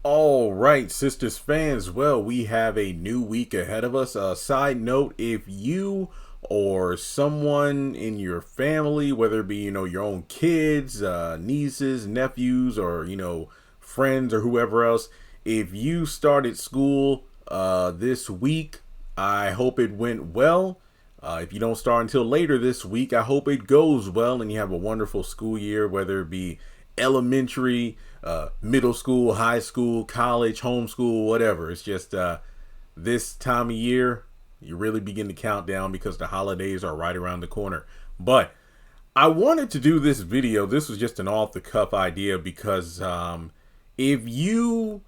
All right, Sisters fans. Well, we have a new week ahead of us. Side note, if you or someone in your family, whether it be, your own kids, nieces, nephews, or, friends or whoever else, if you started school this week, I hope it went well. If you don't start until later this week, I hope it goes well and you have a wonderful school year, whether it be elementary, middle school, high school, college, homeschool, whatever. It's just this time of year, you really begin to count down because the holidays are right around the corner. But I wanted to do this video. This was just an off the cuff idea because if you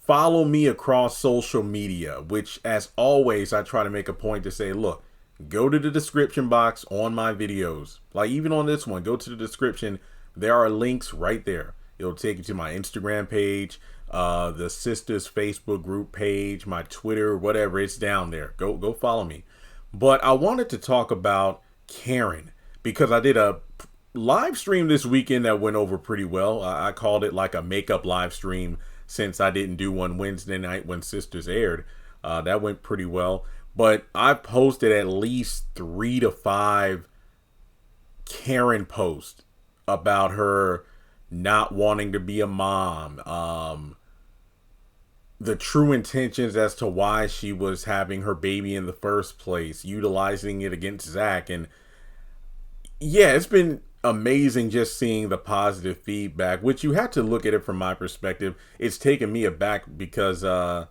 follow me across social media, which as always, I try to make a point to say, look, go to the description box on my videos. Like even on this one, go to the description. There are links right there. It'll take you to my Instagram page, the Sistas Facebook group page, my Twitter, whatever. It's down there. Go follow me. But I wanted to talk about Karen because I did a live stream this weekend that went over pretty well. I called it like a makeup live stream since I didn't do one Wednesday night when Sisters aired. That went pretty well. But I posted at least 3 to 5 Karen posts about her not wanting to be a mom, the true intentions as to why she was having her baby in the first place, utilizing it against Zach. And yeah, it's been amazing just seeing the positive feedback, which you have to look at it from my perspective. It's taken me aback because I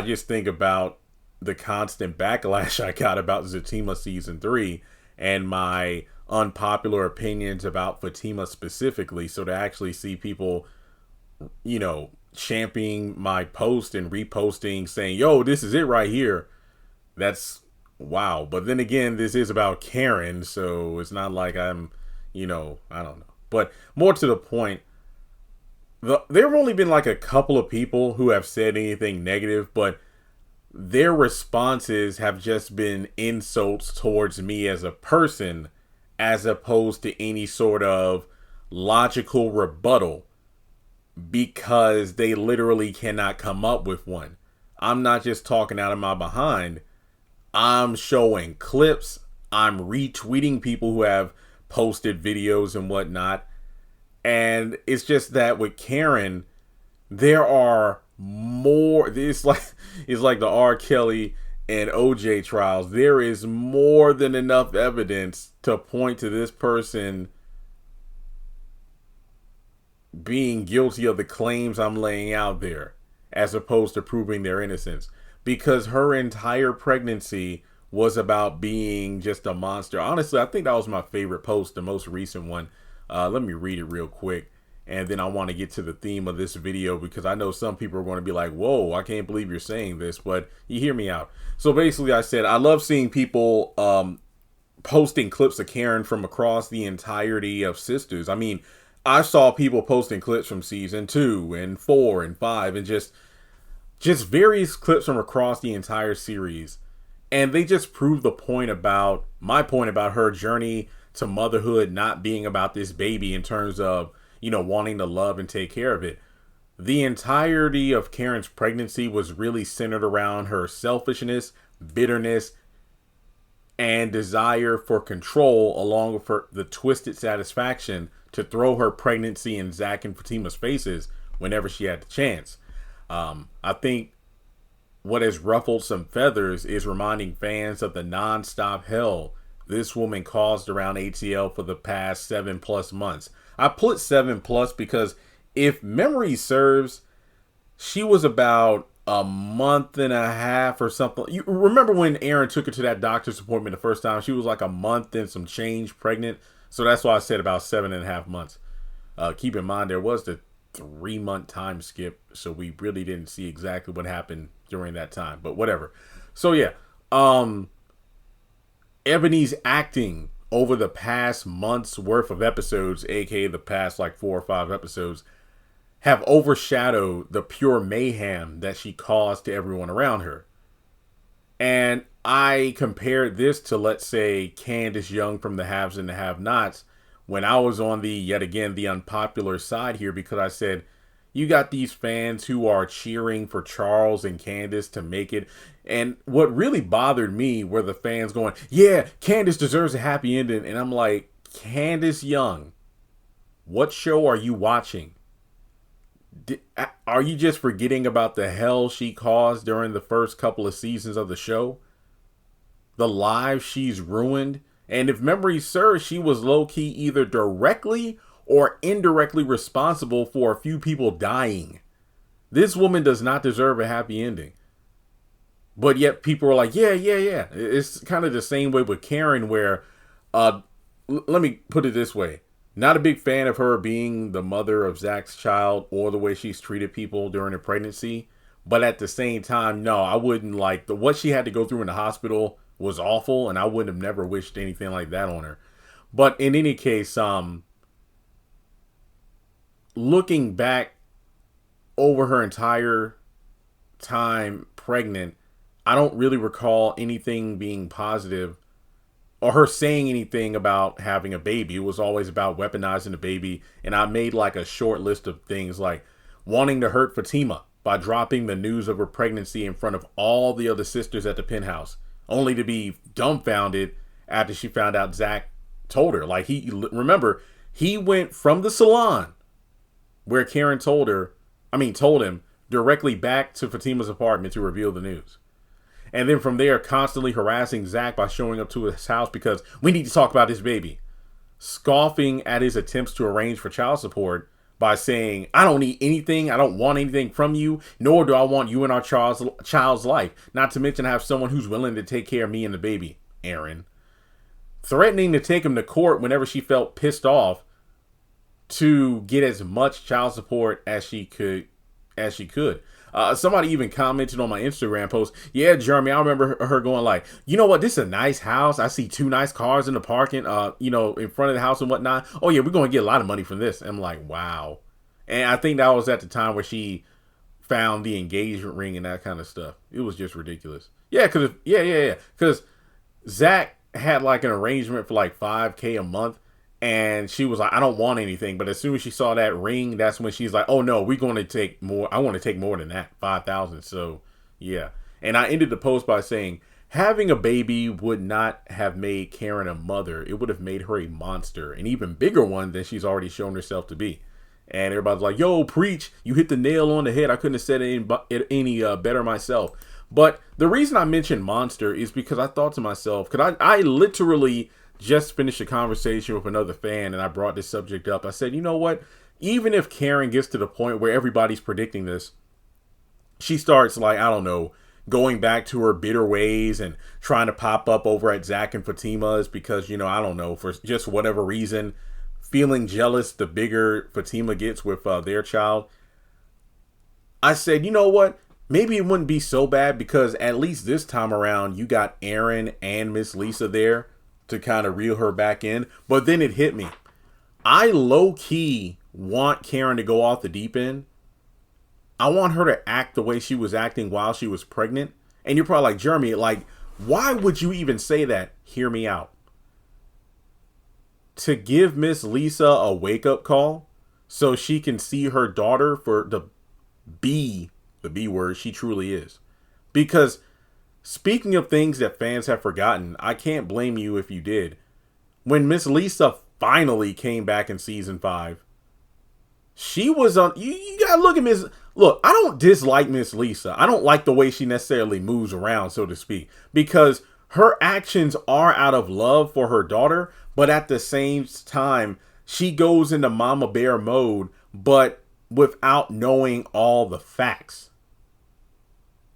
just think about the constant backlash I got about Zatima season 3 and my unpopular opinions about Fatima specifically. So to actually see people, championing my post and reposting saying, yo, this is it right here. That's wow. But then again, this is about Karen. So it's not like I'm, I don't know. But more to the point, there have only been like a couple of people who have said anything negative, but their responses have just been insults towards me as a person, as opposed to any sort of logical rebuttal, because they literally cannot come up with one. I'm not just talking out of my behind. I'm showing clips. I'm retweeting people who have posted videos and whatnot. And it's just that with Karen, there are more. It's like the R. Kelly and OJ trials. There is more than enough evidence to point to this person being guilty of the claims I'm laying out there, as opposed to proving their innocence. Because her entire pregnancy was about being just a monster. Honestly, I think that was my favorite post, the most recent one. Let me read it real quick. And then I want to get to the theme of this video because I know some people are going to be like, whoa, I can't believe you're saying this, but you hear me out. So basically I said, I love seeing people posting clips of Karen from across the entirety of Sisters. I mean, I saw people posting clips from season 2 and 4 and 5 and just various clips from across the entire series. And they just prove my point about her journey to motherhood not being about this baby in terms of, wanting to love and take care of it. The entirety of Karen's pregnancy was really centered around her selfishness, bitterness, and desire for control, along with the twisted satisfaction to throw her pregnancy in Zach and Fatima's faces whenever she had the chance. I think what has ruffled some feathers is reminding fans of the nonstop hell this woman caused around ATL for the past 7+ months. I put 7+ because if memory serves, she was about a month and a half or something. You remember when Aaron took her to that doctor's appointment the first time? She was like a month and some change pregnant. So that's why I said about 7.5 months. Keep in mind, there was the 3-month time skip. So we really didn't see exactly what happened during that time. But whatever. So yeah. Ebony's acting over the past month's worth of episodes, aka the past like 4 or 5 episodes, have overshadowed the pure mayhem that she caused to everyone around her. And I compared this to, let's say, Candace Young from the Haves and the Have-Nots, when I was on the, yet again, the unpopular side here, because I said, You got these fans who are cheering for Charles and Candace to make it. And what really bothered me were the fans going, yeah, Candace deserves a happy ending. And I'm like, Candace Young, what show are you watching? Are you just forgetting about the hell she caused during the first couple of seasons of the show? The lives she's ruined? And if memory serves, she was low-key either directly or indirectly responsible for a few people dying. This woman does not deserve a happy ending. But yet people are like, yeah. It's kind of the same way with Karen where, let me put it this way. Not a big fan of her being the mother of Zach's child or the way she's treated people during her pregnancy. But at the same time, no, I wouldn't like what she had to go through in the hospital was awful. And I wouldn't have never wished anything like that on her. But in any case, looking back over her entire time pregnant, I don't really recall anything being positive or her saying anything about having a baby. It was always about weaponizing the baby. And I made like a short list of things like wanting to hurt Fatima by dropping the news of her pregnancy in front of all the other sisters at the penthouse, only to be dumbfounded after she found out Zach told her. Like he went from the salon where Karen told him directly back to Fatima's apartment to reveal the news. And then from there, constantly harassing Zach by showing up to his house because we need to talk about this baby. Scoffing at his attempts to arrange for child support by saying, I don't need anything. I don't want anything from you, nor do I want you in our child's life. Not to mention have someone who's willing to take care of me and the baby, Aaron. Threatening to take him to court whenever she felt pissed off to get as much child support as she could. Somebody even commented on my Instagram post, yeah, Jeremy, I remember her going like, you know what, this is a nice house. I see 2 nice cars in the parking, in front of the house and whatnot. Oh yeah, we're going to get a lot of money from this. And I'm like, wow. And I think that was at the time where she found the engagement ring and that kind of stuff. It was just ridiculous. Yeah, because Zach had like an arrangement for like $5,000 a month. And she was like, I don't want anything. But as soon as she saw that ring, that's when she's like, oh, no, we're going to take more. I want to take more than that, 5,000. So, yeah. And I ended the post by saying, having a baby would not have made Karen a mother. It would have made her a monster, an even bigger one than she's already shown herself to be. And everybody's like, yo, preach. You hit the nail on the head. I couldn't have said it any better myself. But the reason I mentioned monster is because I thought to myself, because I literally just finished a conversation with another fan and I brought this subject up. I said, you know what? Even if Karen gets to the point where everybody's predicting this, she starts like, I don't know, going back to her bitter ways and trying to pop up over at Zach and Fatima's because, I don't know, for just whatever reason, feeling jealous the bigger Fatima gets with their child. I said, you know what? Maybe it wouldn't be so bad because at least this time around, you got Aaron and Miss Lisa there to kind of reel her back in. But then it hit me. I low-key want Karen to go off the deep end. I want her to act the way she was acting while she was pregnant. And you're probably like, Jeremy, like, why would you even say that? Hear me out. To give Miss Lisa a wake-up call so she can see her daughter for the B word she truly is. Because speaking of things that fans have forgotten, I can't blame you if you did. When Miss Lisa finally came back in season 5, she was on. You gotta look at Miss. Look, I don't dislike Miss Lisa. I don't like the way she necessarily moves around, so to speak, because her actions are out of love for her daughter, but at the same time, she goes into mama bear mode, but without knowing all the facts.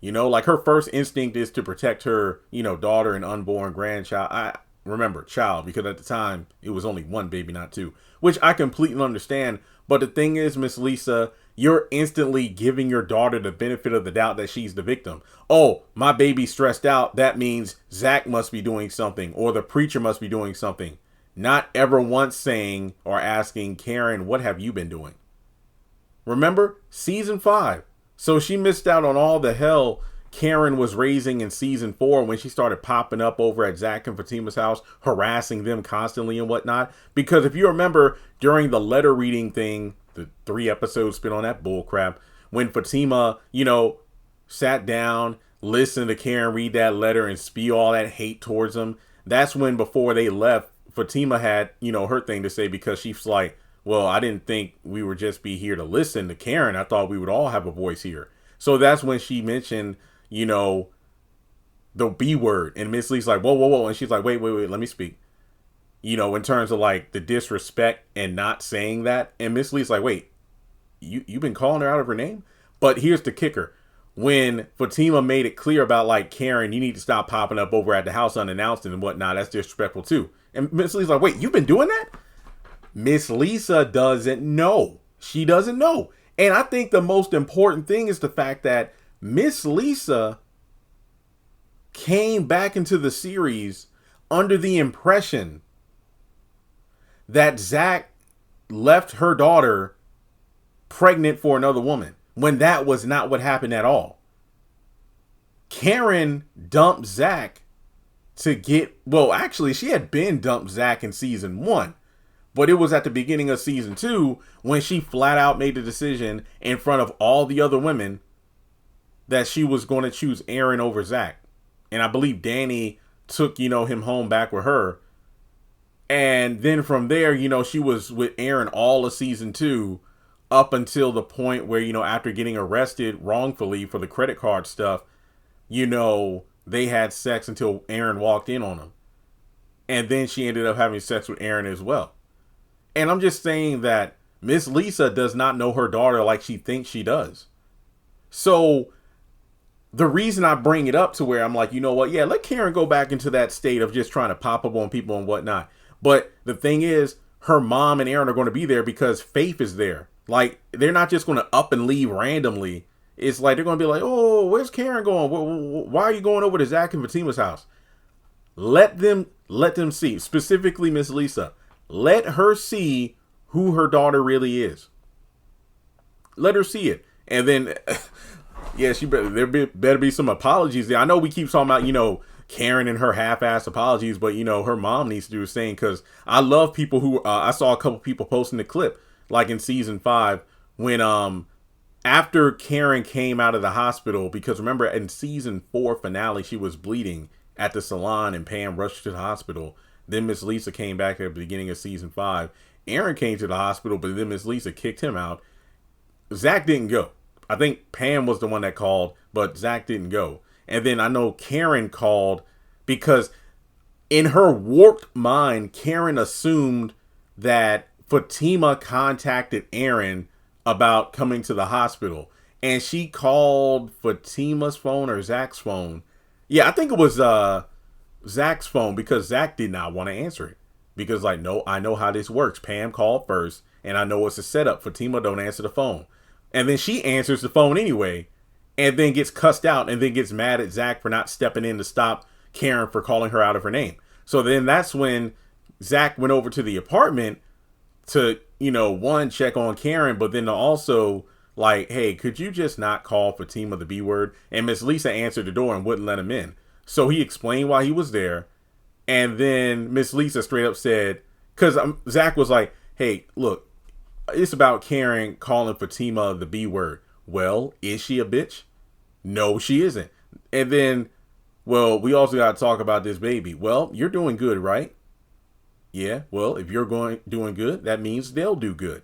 Like her first instinct is to protect her, daughter and unborn grandchild. I remember child because at the time it was only one baby, not 2, which I completely understand. But the thing is, Miss Lisa, you're instantly giving your daughter the benefit of the doubt that she's the victim. Oh, my baby's stressed out. That means Zach must be doing something or the preacher must be doing something. Not ever once saying or asking Karen, what have you been doing? Remember season 5. So she missed out on all the hell Karen was raising in season 4 when she started popping up over at Zach and Fatima's house, harassing them constantly and whatnot. Because if you remember during the letter reading thing the 3 episodes spent on that bull crap. When Fatima, sat down, listened to Karen read that letter and spew all that hate towards him. That's when, before they left, Fatima had, her thing to say, because she's like, well, I didn't think we would just be here to listen to Karen. I thought we would all have a voice here. So that's when she mentioned, the B word. And Miss Lee's like, whoa, whoa, whoa. And she's like, wait, let me speak. In terms of like the disrespect and not saying that. And Miss Lee's like, wait, you've been calling her out of her name? But here's the kicker. When Fatima made it clear about like, Karen, you need to stop popping up over at the house unannounced and whatnot, that's disrespectful too. And Miss Lee's like, wait, you've been doing that? Miss Lisa doesn't know. She doesn't know. And I think the most important thing is the fact that Miss Lisa came back into the series under the impression that Zach left her daughter pregnant for another woman, when that was not what happened at all. Karen dumped Zach to actually, she had been dumped Zach in season 1. But it was at the beginning of season 2 when she flat out made the decision in front of all the other women that she was going to choose Aaron over Zach. And I believe Danny took, him home back with her. And then from there, she was with Aaron all of season 2 up until the point where, after getting arrested wrongfully for the credit card stuff, they had sex until Aaron walked in on them. And then she ended up having sex with Aaron as well. And I'm just saying that Miss Lisa does not know her daughter like she thinks she does. So the reason I bring it up to where I'm like, you know what? Yeah, let Karen go back into that state of just trying to pop up on people and whatnot. But the thing is, her mom and Aaron are going to be there because Faith is there. Like, they're not just going to up and leave randomly. It's like, they're going to be like, oh, where's Karen going? Why are you going over to Zach and Fatima's house? Let them see, specifically Miss Lisa. Let her see who her daughter really is. Let her see it. And then, yeah, better be some apologies there. I know we keep talking about, Karen and her half-assed apologies, but, her mom needs to do the same, because I love people who, I saw a couple people posting the clip, like in season 5, when, after Karen came out of the hospital, because remember in season 4 finale, she was bleeding at the salon and Pam rushed to the hospital. Then Miss Lisa came back at the beginning of season 5. Aaron came to the hospital, but then Miss Lisa kicked him out. Zach didn't go. I think Pam was the one that called, but Zach didn't go. And then I know Karen called because in her warped mind, Karen assumed that Fatima contacted Aaron about coming to the hospital. And she called Fatima's phone or Zach's phone. Yeah, I think it was Zach's phone, because Zach did not want to answer it. Because no, I know how this works. Pam called first, and I know it's a setup. Fatima don't answer the phone. And then she answers the phone anyway, and then gets cussed out, and then gets mad at Zach for not stepping in to stop Karen for calling her out of her name. So then that's when Zach went over to the apartment to, one, check on Karen, but then to also like, hey, could you just not call Fatima the B word? And Miss Lisa answered the door and wouldn't let him in. So he explained why he was there. And then Miss Lisa straight up said, because Zach was like, hey, look, it's about Karen calling Fatima the B word. Well, is she a bitch? No, she isn't. And then, well, we also got to talk about this baby. Well, you're doing good, right? Yeah, well, if you're doing good, that means they'll do good.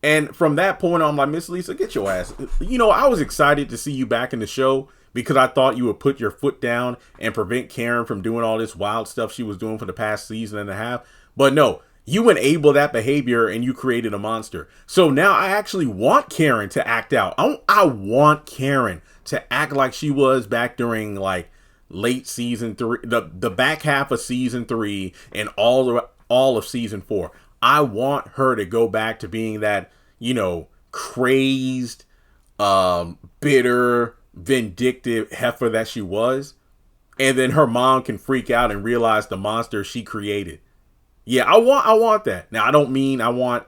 And from that point on, I'm like, Miss Lisa, get your ass. I was excited to see you back in the show, because I thought you would put your foot down and prevent Karen from doing all this wild stuff she was doing for the past season and a half. But no, you enabled that behavior and you created a monster. So now I actually want Karen to act out. I want Karen to act like she was back during like late season 3, the back half of season 3 and all of season 4. I want her to go back to being that, crazed, bitter, vindictive heifer that she was. And then her mom can freak out and realize the monster she created. Yeah, I want that. Now, I don't mean I want,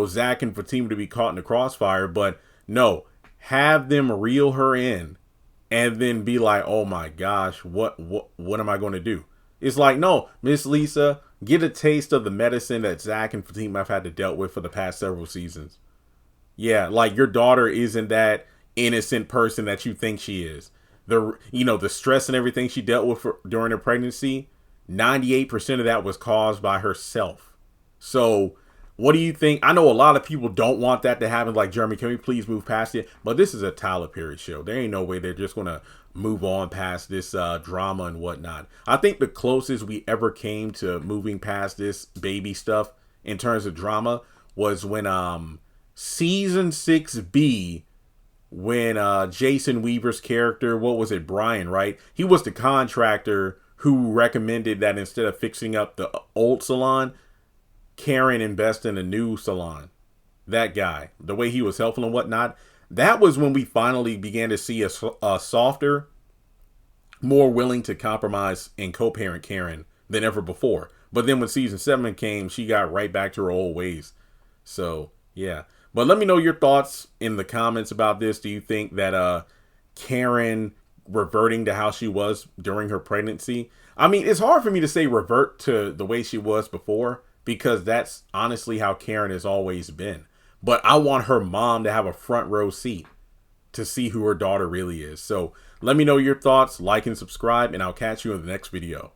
Zach and Fatima to be caught in the crossfire, but no, have them reel her in and then be like, oh my gosh, what am I going to do? It's like, no, Miss Lisa, get a taste of the medicine that Zach and Fatima have had to deal with for the past several seasons. Yeah, like your daughter isn't that innocent person that you think she is. The stress and everything she dealt with during her pregnancy, 98% of that was caused by herself. So, what do you think? I know a lot of people don't want that to happen. Like, Jeremy, can we please move past it? But this is a Tyler Perry show. There ain't no way they're just gonna move on past this drama and whatnot. I think the closest we ever came to moving past this baby stuff in terms of drama was when season 6B, when Jason Weaver's character, what was it, Brian, right? He was the contractor who recommended that instead of fixing up the old salon, Karen invest in a new salon. That guy, the way he was helpful and whatnot, that was when we finally began to see a softer, more willing to compromise and co-parent Karen than ever before. But then when season 7 came, she got right back to her old ways. So, yeah. But let me know your thoughts in the comments about this. Do you think that Karen reverting to how she was during her pregnancy? I mean, it's hard for me to say revert to the way she was before, because that's honestly how Karen has always been. But I want her mom to have a front row seat to see who her daughter really is. So let me know your thoughts, like and subscribe, and I'll catch you in the next video.